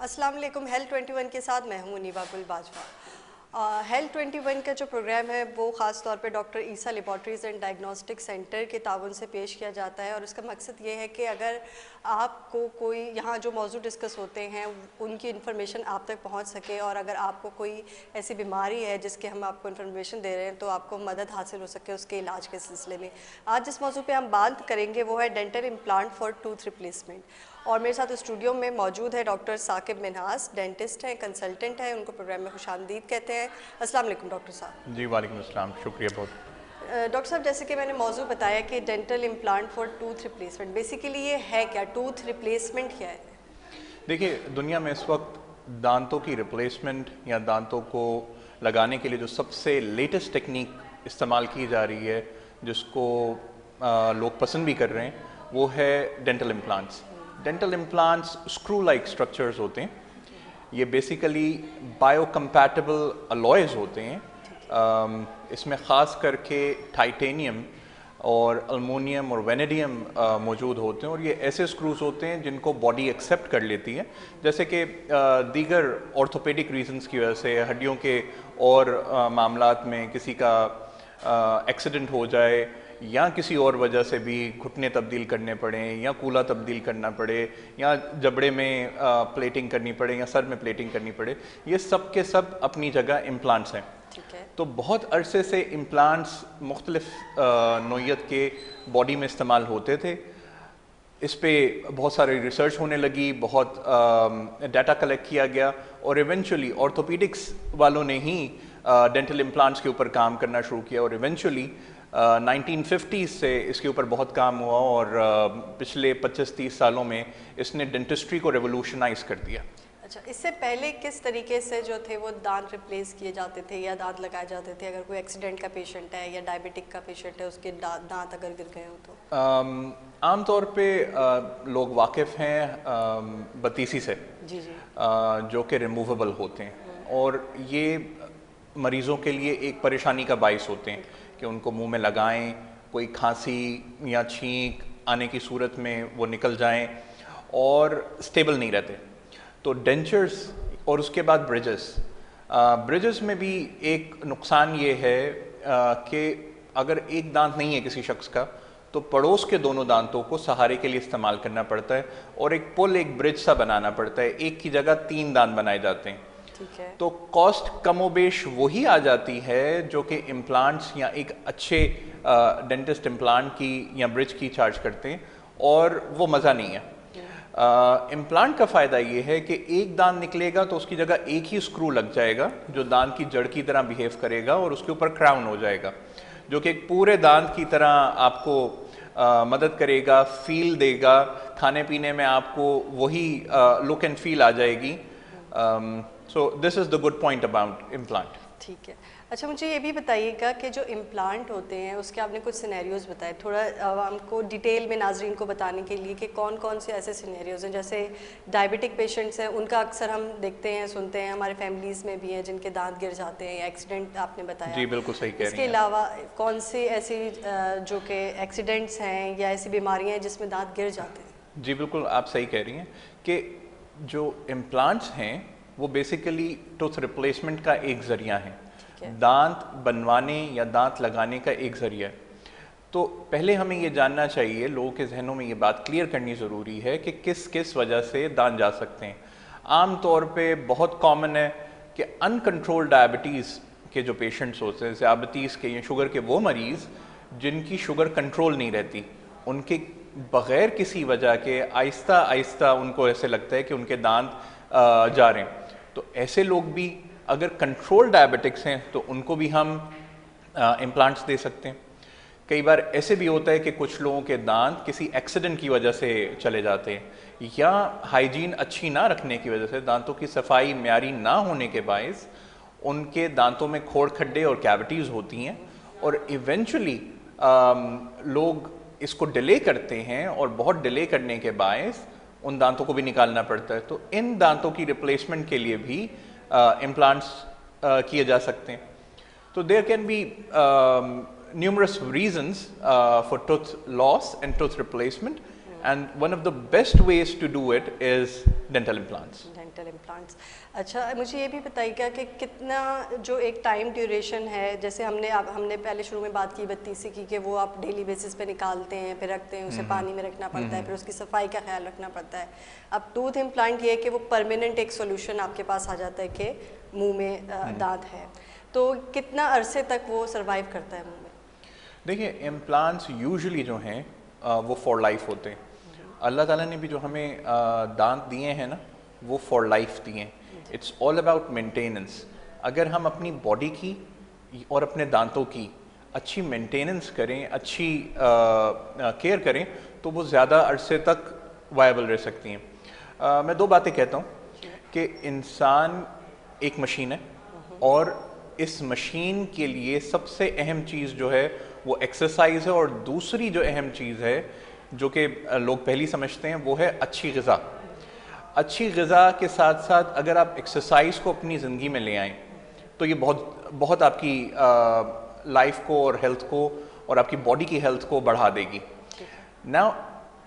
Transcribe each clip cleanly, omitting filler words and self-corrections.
अस्सलाम वालेकुम। हेल्थ 21 के साथ मैं हूँ मुनीबा गुल बाजवा। हेल्थ 21 का जो प्रोग्राम है वो ख़ास तौर पे doctor Isa laboratories and diagnostic centre के ताउन से पेश किया जाता है और उसका मकसद ये है कि अगर आपको कोई यहाँ जो मौजूद डिस्कस होते हैं उनकी इन्फॉर्मेशन आप तक पहुँच सके, और अगर आपको कोई ऐसी बीमारी है जिसके हम आपको इन्फॉर्मेशन दे रहे हैं तो आपको मदद हासिल हो सके उसके इलाज के सिलसिले में। आज जिस मौजू पे हम बात करेंगे वो है dental implant for tooth replacement, और मेरे साथ स्टूडियो में मौजूद है डॉक्टर साकिब मिन्हास, डेंटिस्ट हैं, कंसल्टेंट हैं, उनको प्रोग्राम में खुशामदीद कहते हैं। अस्सलाम वालेकुम डॉक्टर साहब। जी वालेकुम अस्सलाम, शुक्रिया बहुत। डॉक्टर साहब, जैसे कि मैंने मौजू बताया कि dental implant for tooth replacement, basically ये है क्या? टूथ रिप्लेसमेंट क्या है? देखिए, दुनिया में इस वक्त दांतों की रिप्लेसमेंट या दांतों को लगाने के लिए जो सबसे लेटेस्ट टेक्निक इस्तेमाल की जा रही है, जिसको लोग पसंद भी कर रहे हैं, वो है dental implants. Dental implants screw like structures होते हैं। ये बेसिकली बायोकम्पैटिबल अलॉयज़ होते हैं। इसमें ख़ास करके टाइटेनियम और अल्मोनियम और वेनेडियम मौजूद होते हैं, और ये ऐसे स्क्रूज होते हैं जिनको बॉडी एक्सेप्ट कर लेती है। जैसे कि दीगर ऑर्थोपेडिक रीजंस की वजह से, हड्डियों के और मामलात में किसी का एक्सीडेंट हो जाए या किसी और वजह से भी घुटने तब्दील करने पड़े या कूल्हा तब्दील करना पड़े या जबड़े में प्लेटिंग करनी पड़े या सर में प्लेटिंग करनी पड़े, ये सब के सब अपनी जगह इम्प्लांट्स हैं। तो बहुत अरसे से इम्प्लांट्स मुख्तलिफ नौइयत के बॉडी में इस्तेमाल होते थे। इस पे बहुत सारी रिसर्च होने लगी, बहुत डाटा कलेक्ट किया गया, और इवेंचुअली ऑर्थोपेडिक्स वालों ने ही डेंटल इम्प्लांट्स के ऊपर काम करना शुरू किया, और इवेंचुअली 1950s से इसके ऊपर बहुत काम हुआ, और पिछले 25-30 सालों में इसने डेंटिस्ट्री को रेवोल्यूशनाइज कर दिया। अच्छा, इससे पहले किस तरीके से जो थे वो दांत रिप्लेस किए जाते थे या दांत लगाए जाते थे? अगर कोई एक्सीडेंट का पेशेंट है या डायबिटिक का पेशेंट है, उसके दांत अगर गिर गए हो तो? आम तौर पे लोग वाकिफ़ हैं बतीसी से, जी जी, जो कि रिमूवेबल होते हैं, और ये मरीज़ों के लिए एक परेशानी का बाइस होते हैं कि उनको मुंह में लगाएं, कोई खांसी या छींक आने की सूरत में वो निकल जाएं और स्टेबल नहीं रहते। तो डेंचर्स और उसके बाद ब्रिजेस में भी एक नुकसान ये है कि अगर एक दांत नहीं है किसी शख्स का, तो पड़ोस के दोनों दांतों को सहारे के लिए इस्तेमाल करना पड़ता है, और एक पुल, एक ब्रिज सा बनाना पड़ता है। एक की जगह 3 दांत बनाए जाते हैं। ठीक है। तो कॉस्ट कमोबेश वही आ जाती है जो कि इम्प्लांट्स या एक अच्छे डेंटिस्ट इम्प्लांट की या ब्रिज की चार्ज करते हैं, और वो मज़ा नहीं है। इम्प्लांट का फ़ायदा ये है कि एक दांत निकलेगा तो उसकी जगह एक ही स्क्रू लग जाएगा जो दांत की जड़ की तरह बिहेव करेगा, और उसके ऊपर क्राउन हो जाएगा, जो कि एक पूरे दांत की तरह आपको मदद करेगा, फील देगा। खाने पीने में आपको वही लुक एंड फील आ जाएगी। So this is the good point about implant. ठीक है। अच्छा, मुझे ये भी बताइएगा कि जो इम्प्लांट होते हैं उसके आपने कुछ सिनेरियोज बताए, थोड़ा हमको डिटेल में नाजरीन को बताने के लिए कि कौन कौन से ऐसे सिनेरियोज हैं। जैसे डायबिटिक पेशेंट्स हैं, उनका अक्सर हम देखते हैं, सुनते हैं, हमारे फैमिलीज़ में भी हैं जिनके दांत गिर जाते हैं, या एक्सीडेंट आपने बताया। जी बिल्कुल सही कह रही हैं। इसके अलावा कौन सी ऐसी जो कि एक्सीडेंट्स हैं या ऐसी बीमारियाँ हैं जिसमें दांत गिर जाते हैं? जी बिल्कुल, आप सही कह रही हैं कि जो इम्प्लांट्स हैं वो बेसिकली टूथ रिप्लेसमेंट का एक ज़रिया है, दांत बनवाने या दांत लगाने का एक ज़रिया है। तो पहले हमें ये जानना चाहिए, लोगों के जहनों में ये बात क्लियर करनी ज़रूरी है कि किस किस वजह से दांत जा सकते हैं। आम तौर पे बहुत कॉमन है कि अनकंट्रोल्ड डायबिटीज़ के जो पेशेंट्स होते हैं, ज़ियाबतीस के या शुगर के वो मरीज़ जिनकी शुगर कंट्रोल नहीं रहती, उनके बग़ैर किसी वजह के आहिस्ता आहिस्ता उनको ऐसे लगता है कि उनके दांत जा रहे हैं। तो ऐसे लोग भी अगर कंट्रोल डायबिटिक्स हैं तो उनको भी हम इम्प्लांट्स दे सकते हैं। कई बार ऐसे भी होता है कि कुछ लोगों के दांत किसी एक्सीडेंट की वजह से चले जाते हैं, या हाइजीन अच्छी ना रखने की वजह से, दांतों की सफाई म्यारी ना होने के बायस उनके दांतों में खोड़ खड्डे और कैविटीज़ होती हैं, और इवेंचुअली लोग इसको डिले करते हैं, और बहुत डिले करने के बायस उन दांतों को भी निकालना पड़ता है। तो इन दांतों की रिप्लेसमेंट के लिए भी इम्प्लांट्स किए जा सकते हैं। तो there can be numerous reasons for tooth loss and tooth replacement, and one of the best ways to do it is dental implants. Dental implants. अच्छा, मुझे ये भी बताइएगा कि कितना जो एक टाइम ड्यूरेशन है, जैसे हमने पहले शुरू में बात की 32 की कि वो आप डेली बेसिस पे निकालते हैं, फिर रखते हैं, उसे पानी में रखना पड़ता है, फिर उसकी सफाई का ख्याल रखना पड़ता है। अब टूथ इम्प्लांट ये है कि वो परमानेंट एक सोल्यूशन आपके पास आ जाता है कि मुँह में दांत है, तो कितना अरसे तक वो सर्वाइव करता है मुँह में? देखिए, इम्प्लांट्स यूजुअली जो हैं वो फॉर लाइफ होते हैं। अल्लाह ताला ने भी जो हमें दांत दिए हैं ना, वो फॉर लाइफ दिए हैं। It's all about maintenance. अगर हम अपनी बॉडी की और अपने दांतों की अच्छी मेंटेनेंस करें, अच्छी केयर करें, तो वो ज़्यादा अरसे तक वायबल रह सकती हैं। मैं दो बातें कहता हूँ कि इंसान एक मशीन है, और इस मशीन के लिए सबसे अहम चीज़ जो है वो एक्सरसाइज है, और दूसरी जो अहम चीज़ है जो कि लोग पहली समझते हैं वो है अच्छी ग़िज़ा। अच्छी ग़िज़ा के साथ साथ अगर आप एक्सरसाइज को अपनी ज़िंदगी में ले आएँ तो ये बहुत बहुत आपकी लाइफ को और हेल्थ को और आपकी बॉडी की हेल्थ को बढ़ा देगी। नाउ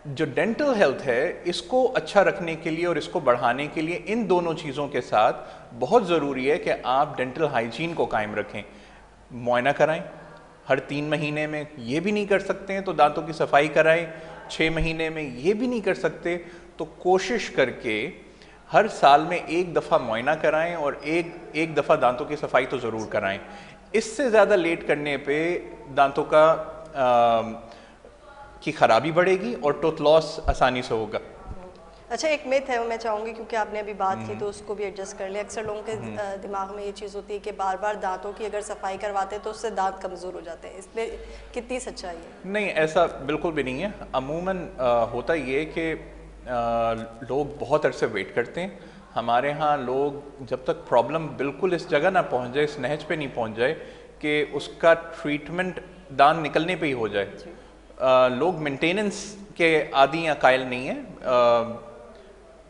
जो डेंटल हेल्थ है, इसको अच्छा रखने के लिए और इसको बढ़ाने के लिए इन दोनों चीज़ों के साथ बहुत ज़रूरी है कि आप डेंटल हाइजीन को कायम रखें। मुआयना कराएं हर 3 महीने में, ये भी नहीं कर सकते हैं तो दांतों की सफाई कराएं 6 महीने में, ये भी नहीं कर सकते तो कोशिश करके हर साल में एक दफ़ा मुआयना कराएं और एक दफ़ा दांतों की सफाई तो ज़रूर कराएं। इससे ज़्यादा लेट करने पे दांतों की ख़राबी बढ़ेगी और टूथ लॉस आसानी से होगा। अच्छा, एक मिथ है, मैं चाहूँगी क्योंकि आपने अभी बात की तो उसको भी एडजस्ट कर ले। अक्सर लोगों के दिमाग में ये चीज़ होती है कि बार बार दांतों की अगर सफाई करवाते हैं तो उससे दांत कमज़ोर हो जाते हैं, इसमें कितनी सच्चाई है? नहीं, ऐसा बिल्कुल भी नहीं है। अमूमन होता ये कि लोग बहुत अरसे वेट करते हैं। हमारे यहाँ लोग जब तक प्रॉब्लम बिल्कुल इस जगह ना पहुँच जाए, इस नहज पे नहीं पहुँच जाए कि उसका ट्रीटमेंट दांत निकलने पे ही हो जाए, लोग मेंटेनेंस के आदी या कायल नहीं है।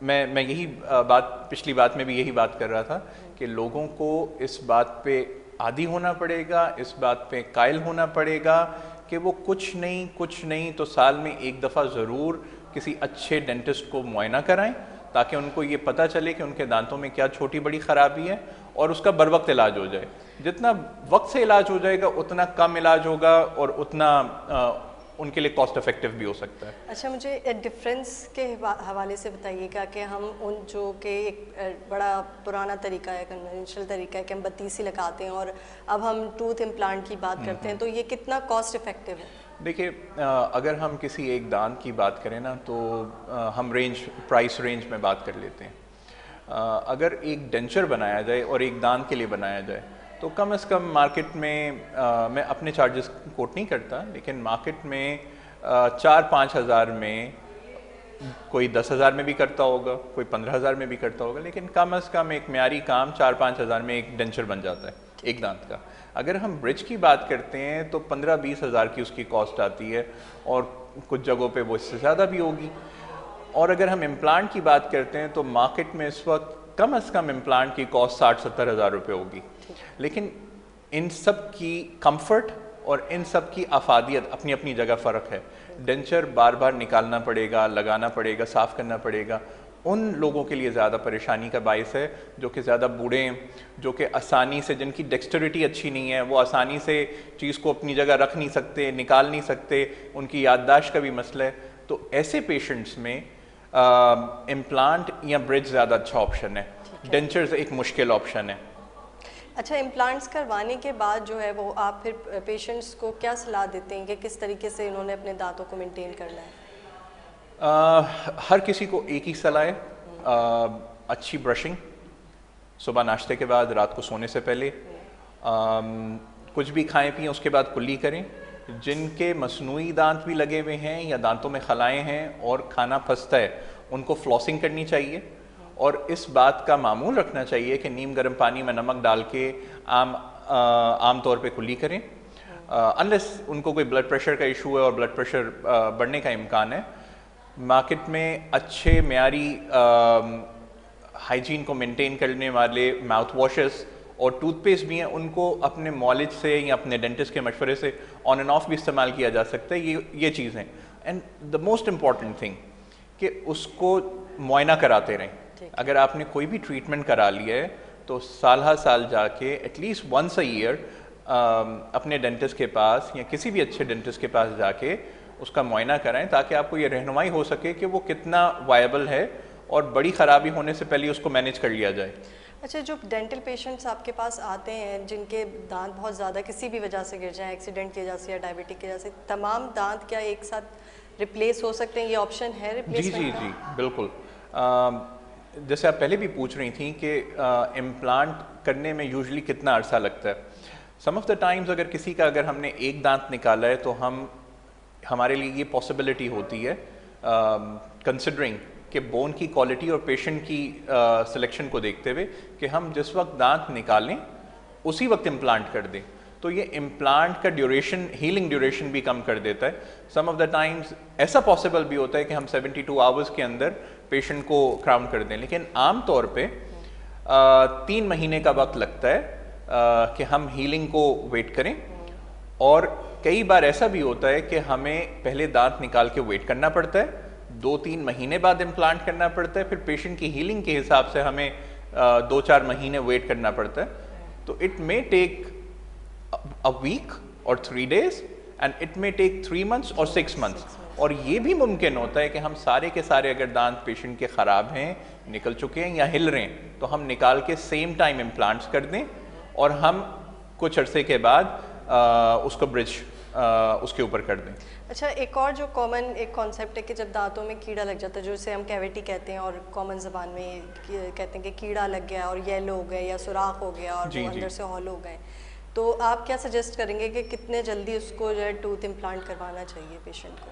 मैं यही बात पिछली बात में भी यही बात कर रहा था कि लोगों को इस बात पे आदी होना पड़ेगा, इस बात पे कायल होना पड़ेगा कि वो कुछ नहीं तो साल में एक दफ़ा ज़रूर किसी अच्छे डेंटिस्ट को मुआयना कराएं, ताकि उनको ये पता चले कि उनके दांतों में क्या छोटी बड़ी ख़राबी है और उसका बर वक्त इलाज हो जाए। जितना वक्त से इलाज हो जाएगा उतना कम इलाज होगा और उतना उनके लिए कॉस्ट इफेक्टिव भी हो सकता है। अच्छा, मुझे डिफरेंस के हवाले से बताइएगा कि हम उन जो कि एक बड़ा पुराना तरीका है, कन्वेंशनल तरीका है कि हम 32 लगाते हैं और अब हम टूथ इम्प्लांट की बात करते हैं, तो ये कितना कॉस्ट इफेक्टिव है? देखिए, अगर हम किसी एक दांत की बात करें ना तो हम प्राइस रेंज में बात कर लेते हैं। अगर एक डेंचर बनाया जाए और एक दांत के लिए बनाया जाए तो कम से कम मार्केट में मैं अपने चार्जेस कोट नहीं करता, लेकिन मार्केट में 4-5 हज़ार में कोई 10,000 में भी करता होगा, कोई 15,000 में भी करता होगा, लेकिन कम से कम एक म्यारी काम 4-5 हज़ार में एक डेंचर बन जाता है एक दांत का। अगर हम ब्रिज की बात करते हैं तो 15-20 हज़ार की उसकी कॉस्ट आती है और कुछ जगहों पे वो इससे ज़्यादा भी होगी। और अगर हम इम्प्लांट की बात करते हैं तो मार्केट में इस वक्त कम से कम इम्प्लांट की कॉस्ट 60-70 हज़ार रुपये होगी। लेकिन इन सब की कंफर्ट और इन सब की अफादियत अपनी अपनी जगह फ़र्क है। डेंचर बार बार निकालना पड़ेगा, लगाना पड़ेगा, साफ़ करना पड़ेगा, उन लोगों के लिए ज़्यादा परेशानी का बायस है जो कि ज़्यादा बूढ़े हैं, जो कि आसानी से, जिनकी डेक्सटरिटी अच्छी नहीं है, वो आसानी से चीज़ को अपनी जगह रख नहीं सकते, निकाल नहीं सकते, उनकी याददाश्त का भी मसला है। तो ऐसे पेशेंट्स में इम्प्लांट या ब्रिज ज़्यादा अच्छा ऑप्शन है, डेंचर्स एक मुश्किल ऑप्शन है। अच्छा, इम्प्लांट्स करवाने के बाद जो है वो आप फिर पेशेंट्स को क्या सलाह देते हैं कि किस तरीके से इन्होंने अपने दांतों को मेंटेन करना है? हर किसी को एक ही सलाह है, अच्छी ब्रशिंग सुबह नाश्ते के बाद, रात को सोने से पहले, कुछ भी खाएं पिएं उसके बाद कुल्ली करें। जिनके मसनूई दांत भी लगे हुए हैं या दांतों में खलाएँ हैं और खाना फंसता है, उनको फ्लॉसिंग करनी चाहिए और इस बात का मामूल रखना चाहिए कि नीम गर्म पानी में नमक डाल के आम तौर पे कुल्ली करें, अनलेस उनको कोई ब्लड प्रेशर का इशू है और ब्लड प्रेशर बढ़ने का इम्कान है। मार्केट में अच्छे म्यारी हाइजीन को मेंटेन करने वाले माउथ वॉशेस और टूथपेस्ट भी हैं, उनको अपने मॉलिज से या अपने डेंटिस्ट के मशवरे से ऑन एंड ऑफ भी इस्तेमाल किया जा सकता है। ये चीज़ें and the most important thing कि उसको मुआयना कराते रहें। अगर आपने कोई भी ट्रीटमेंट करा लिया है तो साल हर साल जाके एटलीस्ट वंस अ ईयर अपने डेंटिस्ट के पास या किसी भी अच्छे डेंटिस्ट के पास जाके उसका मुआयना कराएं, ताकि आपको ये रहनुमाई हो सके कि वो कितना वायबल है और बड़ी ख़राबी होने से पहले उसको मैनेज कर लिया जाए। अच्छा, जो डेंटल पेशेंट्स आपके पास आते हैं जिनके दांत बहुत ज़्यादा किसी भी वजह से गिर जाएं, एक्सीडेंट की वजह से या डायबिटिक की वजह से, तमाम दांत क्या एक साथ रिप्लेस हो सकते हैं? ये ऑप्शन है रिप्लेसमेंट? जी जी जी बिल्कुल। जैसे आप पहले भी पूछ रही थी कि इम्प्लांट करने में यूजुअली कितना अरसा लगता है। सम ऑफ द टाइम्स अगर हमने एक दांत निकाला है तो हमारे लिए ये पॉसिबिलिटी होती है कंसिडरिंग कि बोन की क्वालिटी और पेशेंट की सिलेक्शन को देखते हुए कि हम जिस वक्त दांत निकालें उसी वक्त इम्प्लांट कर दें, तो ये इम्प्लांट का ड्यूरेशन, हीलिंग ड्यूरेशन भी कम कर देता है। सम ऑफ द टाइम्स ऐसा पॉसिबल भी होता है कि हम 72 आवर्स के अंदर पेशेंट को क्राउन कर दें, लेकिन आम तौर पे 3 महीने का वक्त लगता है कि हम हीलिंग को वेट करें। और कई बार ऐसा भी होता है कि हमें पहले दांत निकाल के वेट करना पड़ता है, 2-3 महीने बाद इम्प्लांट करना पड़ता है, फिर पेशेंट की हीलिंग के हिसाब से हमें 2-4 महीने वेट करना पड़ता है। तो it may take a week or 3 days and it may take 3 months or 6 months। और ये भी मुमकिन होता है कि हम सारे के सारे अगर दांत पेशेंट के ख़राब हैं, निकल चुके हैं या हिल रहे हैं, तो हम निकाल के सेम टाइम इम्प्लांट्स कर दें और हम कुछ अरसे के बाद उसको ब्रिज उसके ऊपर कर दें। अच्छा, एक और जो कॉमन एक कॉन्सेप्ट है कि जब दांतों में कीड़ा लग जाता है, जो इसे हम कैविटी कहते हैं और कॉमन ज़बान में कहते हैं कि कीड़ा लग गया और येलो हो गए या सुराख हो गया और वो अंदर से हॉलो हो गए, तो आप क्या सजेस्ट करेंगे कि कितने जल्दी उसको जो है टूथ इम्प्लांट करवाना चाहिए पेशेंट को?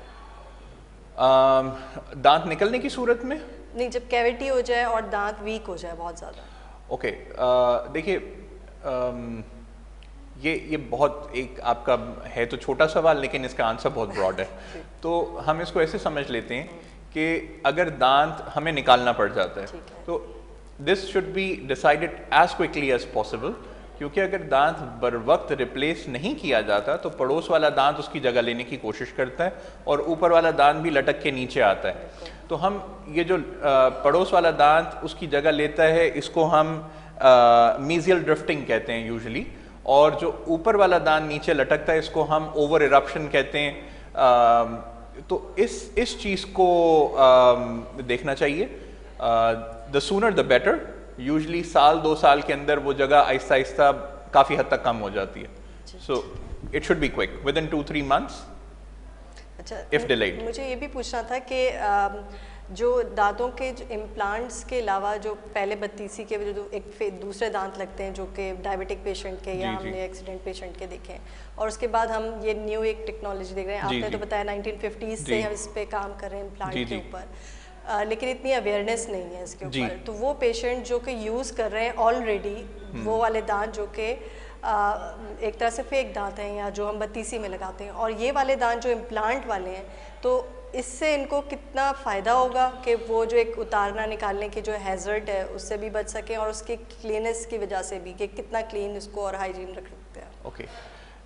दांत निकलने की सूरत में नहीं, जब कैविटी हो जाए और दांत वीक हो जाए बहुत ज़्यादा। ओके, देखिए ये बहुत एक आपका है तो छोटा सवाल, लेकिन इसका आंसर बहुत ब्रॉड है। तो हम इसको ऐसे समझ लेते हैं कि अगर दांत हमें निकालना पड़ जाता है तो this should be decided as quickly as possible, क्योंकि अगर दांत बर वक्त रिप्लेस नहीं किया जाता तो पड़ोस वाला दांत उसकी जगह लेने की कोशिश करता है और ऊपर वाला दांत भी लटक के नीचे आता है। तो हम ये जो पड़ोस वाला दांत उसकी जगह लेता है, इसको हम मीजियल ड्रिफ्टिंग कहते हैं यूजुअली, और जो ऊपर वाला दांत नीचे लटकता है इसको हम ओवर इरप्शन कहते हैं। तो इस चीज़ को देखना चाहिए। The sooner the better. Usually 1-2 साल के अंदर वो जगह आहिस्ता आहिस्ता काफ़ी हद तक कम हो जाती है। So it should be quick with in 2-3 months if delayed. मुझे ये भी पूछना था कि जो दांतों के इम्प्लांट्स के अलावा जो पहले बत्तीसी के जो एक दूसरे दांत लगते हैं जो कि डायबिटिक पेशेंट के या हमने एक्सीडेंट पेशेंट के देखे हैं, और उसके बाद हम ये न्यू एक टेक्नोलॉजी देख रहे हैं। आपने तो बताया 1950s से हम इस पे काम कर रहे हैं इम्प्लांट के ऊपर, लेकिन इतनी अवेयरनेस नहीं है इसके ऊपर। तो वो पेशेंट जो कि यूज़ कर रहे हैं ऑलरेडी वो वाले दांत जो कि एक तरह से फेक दांत हैं या जो हम बत्तीसी में लगाते हैं, और ये वाले दांत जो इम्प्लांट वाले हैं, तो इससे इनको कितना फ़ायदा होगा कि वो जो एक उतारना निकालने की जो हैज़र्ड है उससे भी बच सकें और उसके क्लीनेस की वजह से भी कि कितना क्लीन इसको और हाइजीन रख सकते हैं? ओके,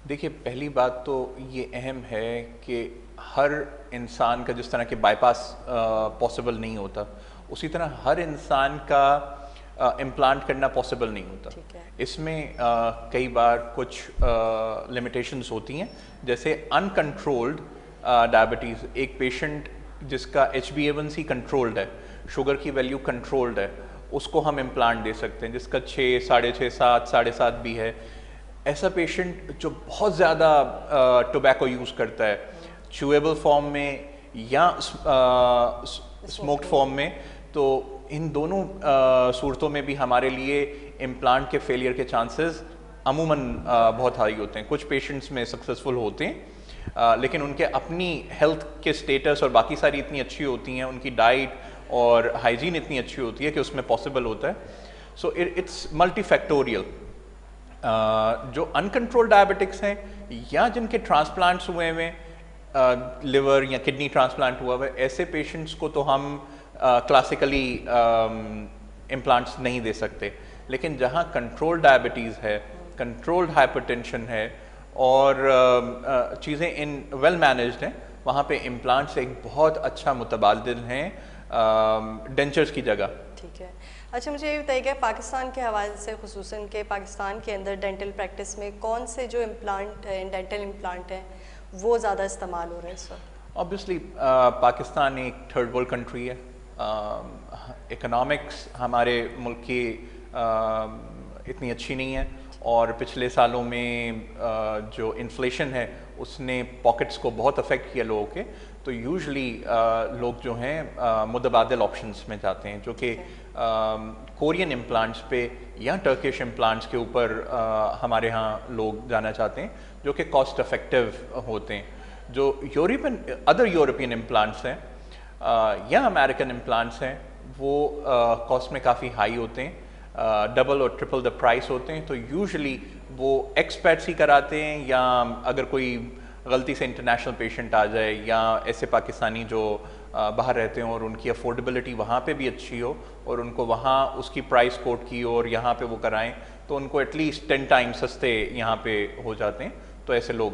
देखिए पहली बात तो ये अहम है कि हर इंसान का जिस तरह के बाईपास पॉसिबल नहीं होता, उसी तरह हर इंसान का इम्प्लांट करना पॉसिबल नहीं होता। इसमें कई बार कुछ लिमिटेशंस होती हैं, जैसे अनकंट्रोल्ड डायबिटीज़। एक पेशेंट जिसका HbA1c कंट्रोल्ड है, शुगर की वैल्यू कंट्रोल्ड है, उसको हम इम्प्लांट दे सकते हैं, जिसका 6, 6.5, 7, 7.5 भी है। ऐसा पेशेंट जो बहुत ज़्यादा टोबैको यूज़ करता है, च्यूएबल फॉर्म में या स्मोक्ड फॉर्म में, तो इन दोनों सूरतों में भी हमारे लिए इम्प्लांट के फेलियर के चांसेस अमूमन बहुत हाई होते हैं। कुछ पेशेंट्स में सक्सेसफुल होते हैं, लेकिन उनके अपनी हेल्थ के स्टेटस और बाकी सारी इतनी अच्छी होती हैं, उनकी डाइट और हाइजीन इतनी अच्छी होती है कि उसमें पॉसिबल होता है। So it's multifactorial. जो अनकंट्रोल्ड डायबिटिक्स हैं या जिनके ट्रांसप्लांट्स हुए हुए, लिवर या किडनी ट्रांसप्लांट हुआ हुआ है, ऐसे पेशेंट्स को तो हम क्लासिकली इम्प्लांट्स नहीं दे सकते। लेकिन जहाँ कंट्रोल्ड डायबिटीज़ है, कंट्रोल्ड हाइपरटेंशन है और चीज़ें इन वेल मैनेज्ड हैं, वहाँ पे इम्प्लांट्स एक बहुत अच्छा मुतबादिल हैं डेंचर्स की जगह। ठीक है। अच्छा, मुझे ये बताइए कि पाकिस्तान के हवाले से, खुसूसन के पाकिस्तान के अंदर डेंटल प्रैक्टिस में कौन से जो इम्प्लांट हैं, डेंटल इम्प्लांट हैं, वो ज़्यादा इस्तेमाल हो रहे हैं इस वक्त? ऑब्वियसली पाकिस्तान एक थर्ड वर्ल्ड कंट्री है। इकोनॉमिक्स हमारे मुल्क की इतनी अच्छी नहीं है, और पिछले सालों में जो इन्फ्लेशन है उसने पॉकेट्स को बहुत अफेक्ट किया लोगों के। तो यूजुअली लोग जो हैं मुतबादिल ऑप्शंस में जाते हैं, जो कि कोरियन इम्प्लांट्स पे या टर्किश इम्प्लांट्स के ऊपर हमारे यहाँ लोग जाना चाहते हैं, जो कि कॉस्ट इफेक्टिव होते हैं। जो अदर यूरोपियन इम्प्लांट्स हैं या अमेरिकन इम्प्लांट्स हैं, वो कॉस्ट में काफ़ी हाई होते हैं, डबल और ट्रिपल द प्राइस होते हैं। तो यूजुअली वो एक्सपर्ट्स ही कराते हैं, या अगर कोई गलती से इंटरनेशनल पेशेंट आ जाए या ऐसे पाकिस्तानी जो बाहर रहते हैं और उनकी अफोर्डेबिलिटी वहाँ पे भी अच्छी हो और उनको वहाँ उसकी प्राइस कोट की हो और यहाँ पे वो कराएं, तो उनको एटलीस्ट 10 टाइम्स सस्ते यहाँ पे हो जाते हैं। तो ऐसे लोग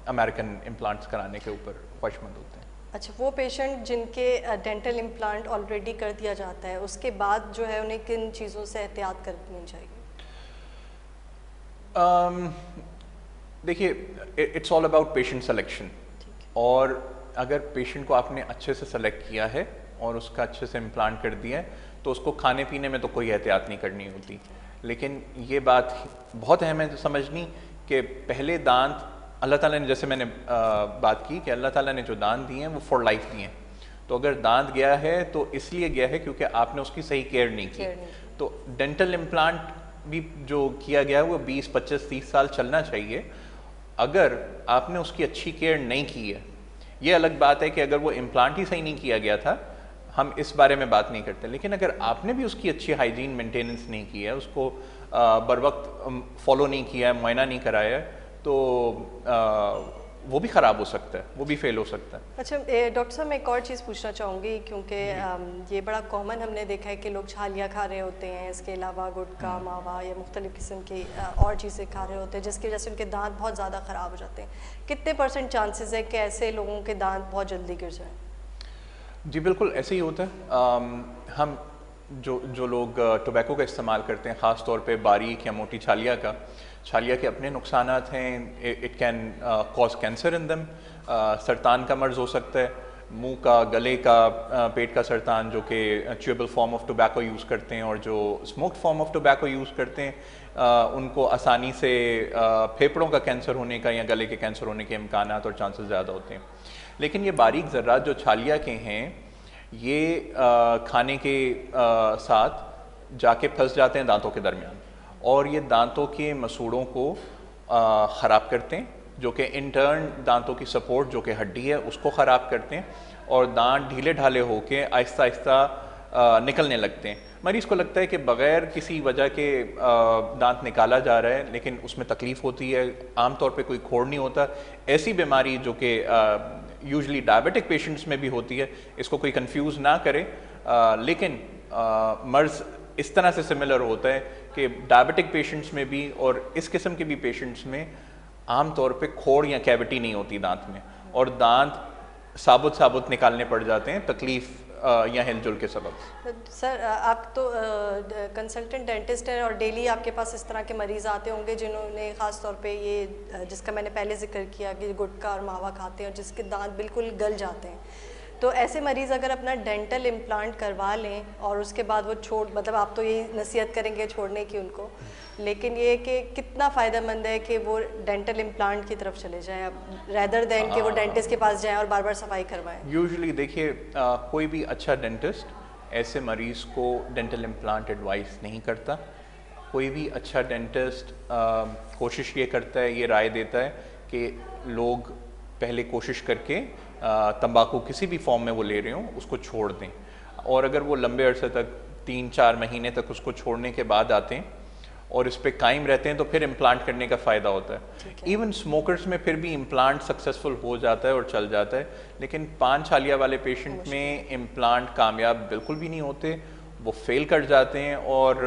अमेरिकन इम्प्लांट्स कराने के ऊपर ख्वाहिशमंद होते हैं। अच्छा, वो पेशेंट जिनके डेंटल इम्प्लांट ऑलरेडी कर दिया जाता है, उसके बाद जो है उन्हें किन चीज़ों से एहतियात करनी चाहिए? देखिए, it's all about patient selection, और अगर पेशेंट को आपने अच्छे से सेलेक्ट किया है और उसका अच्छे से इम्प्लांट कर दिया है, तो उसको खाने पीने में तो कोई एहतियात नहीं करनी होती। लेकिन ये बात बहुत अहम है समझनी कि पहले दांत अल्लाह ताला ने, जैसे मैंने बात की कि अल्लाह ताला ने जो दांत दिए हैं वो फॉर लाइफ दिए हैं। तो अगर दांत गया है तो इसलिए गया है क्योंकि आपने उसकी सही केयर नहीं की। तो डेंटल इम्प्लांट भी जो किया गया है वो 20, 25, 30 साल चलना चाहिए। अगर आपने उसकी अच्छी केयर नहीं की है, ये अलग बात है कि अगर वो इम्प्लांट ही सही नहीं किया गया था, हम इस बारे में बात नहीं करते। लेकिन अगर आपने भी उसकी अच्छी हाइजीन मेंटेनेंस नहीं की है, उसको बर वक्त फॉलो नहीं किया है, मुआयना नहीं कराया है, तो वो भी ख़राब हो सकता है, वो भी फेल हो सकता है। अच्छा डॉक्टर साहब, मैं एक और चीज़ पूछना चाहूँगी, क्योंकि ये बड़ा कॉमन हमने देखा है कि लोग छालियाँ खा रहे होते हैं, इसके अलावा गुटखा, मावा या मुख्तलिफ़ किस्म की और चीज़ें खा रहे होते हैं, जिसकी वजह से उनके दांत बहुत ज़्यादा ख़राब हो जाते हैं। कितने % चांसेस है कि ऐसे लोगों के दांत बहुत जल्दी गिर जाएँ? जी बिल्कुल ऐसे ही होता है। हम जो लोग टोबैको का इस्तेमाल करते हैं, ख़ास तौर पे बारीक या मोटी छालिया के अपने नुकसानात हैं। It can cause cancer in दम, सरतान का मर्ज़ हो सकता है, मुंह का, गले का, पेट का सरतान, जो कि chewable form of tobacco use करते हैं, और जो smoked form of tobacco use करते हैं उनको आसानी से फेफड़ों का कैंसर होने का या गले के कैंसर होने के इम्कानात और चांसेस ज़्यादा होते हैं। लेकिन ये बारीक ज़र्रात जो छालिया के हैं, ये खाने के साथ जाके फंस जाते हैं दांतों के दरमियान, और ये दांतों के मसूड़ों को ख़राब करते हैं, जो कि इंटर्न दांतों की सपोर्ट जो कि हड्डी है उसको ख़राब करते हैं, और दांत ढीले ढाले होके आहिस्ता आहिस्ता निकलने लगते हैं। मरीज़ को लगता है कि बग़ैर किसी वजह के दांत निकाला जा रहा है, लेकिन उसमें तकलीफ़ होती है। आम तौर पे कोई खोड़ नहीं होता। ऐसी बीमारी जो कि यूजुअली डायबिटिक पेशेंट्स में भी होती है, इसको कोई कंफ्यूज ना करे, लेकिन मर्ज़ इस तरह से सिमिलर होता है कि डायबिटिक पेशेंट्स में भी और इस किस्म के भी पेशेंट्स में आम तौर पे खोड़ या कैविटी नहीं होती दांत में, और दांत साबुत निकालने पड़ जाते हैं तकलीफ़ या हिलजुल के सबब। सर, आप तो कंसल्टेंट डेंटिस्ट हैं और डेली आपके पास इस तरह के मरीज़ आते होंगे जिन्होंने ख़ास तौर पे ये जिसका मैंने पहले जिक्र किया कि गुटखा और मावा खाते हैं और जिसके दांत बिल्कुल गल जाते हैं। तो ऐसे मरीज़ अगर अपना डेंटल इम्प्लांट करवा लें और उसके बाद वो मतलब आप तो यही नसीहत करेंगे छोड़ने की उनको, लेकिन ये कि कितना फ़ायदेमंद है कि वो डेंटल इम्प्लांट की तरफ चले जाएं रैदर दैन कि वो डेंटिस्ट के पास जाएं और बार बार सफाई करवाएं? यूजुअली देखिए, कोई भी अच्छा डेंटिस्ट ऐसे मरीज़ को डेंटल इम्प्लांट एडवाइस नहीं करता। कोई भी अच्छा डेंटिस्ट कोशिश ये करता है, ये राय देता है कि लोग पहले कोशिश करके तंबाकू किसी भी फॉर्म में वो ले रहे हों उसको छोड़ दें, और अगर वो लंबे अरसे तक 3-4 महीने तक उसको छोड़ने के बाद आते हैं और इस पे कायम रहते हैं, तो फिर इम्प्लांट करने का फ़ायदा होता है। इवन स्मोकर्स में फिर भी इम्प्लांट सक्सेसफुल हो जाता है और चल जाता है, लेकिन पान छालिया वाले पेशेंट में इम्प्लांट कामयाब बिल्कुल भी नहीं होते, वो फेल कर जाते हैं, और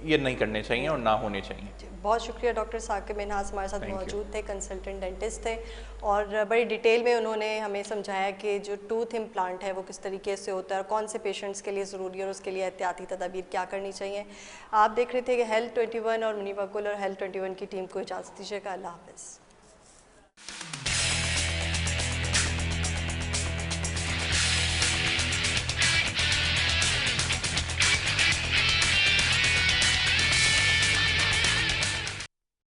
ये नहीं करने चाहिए और ना होने चाहिए। बहुत शुक्रिया डॉक्टर साकिब मिन्हास हमारे साथ Thank you. मौजूद थे, कंसल्टेंट डेंटिस्ट थे और बड़ी डिटेल में उन्होंने हमें समझाया कि जो टूथ इम्प्लांट है वो किस तरीके से होता है और कौन से पेशेंट्स के लिए ज़रूरी है और उसके लिए एहतियाती तदाबीर क्या करनी चाहिए। आप देख रहे थे कि हेल्थ 21 और मुनीबा गुल और हेल्थ 21 की टीम को इजाज़त दीजिएगा। अल्लाह हाफ़िज़।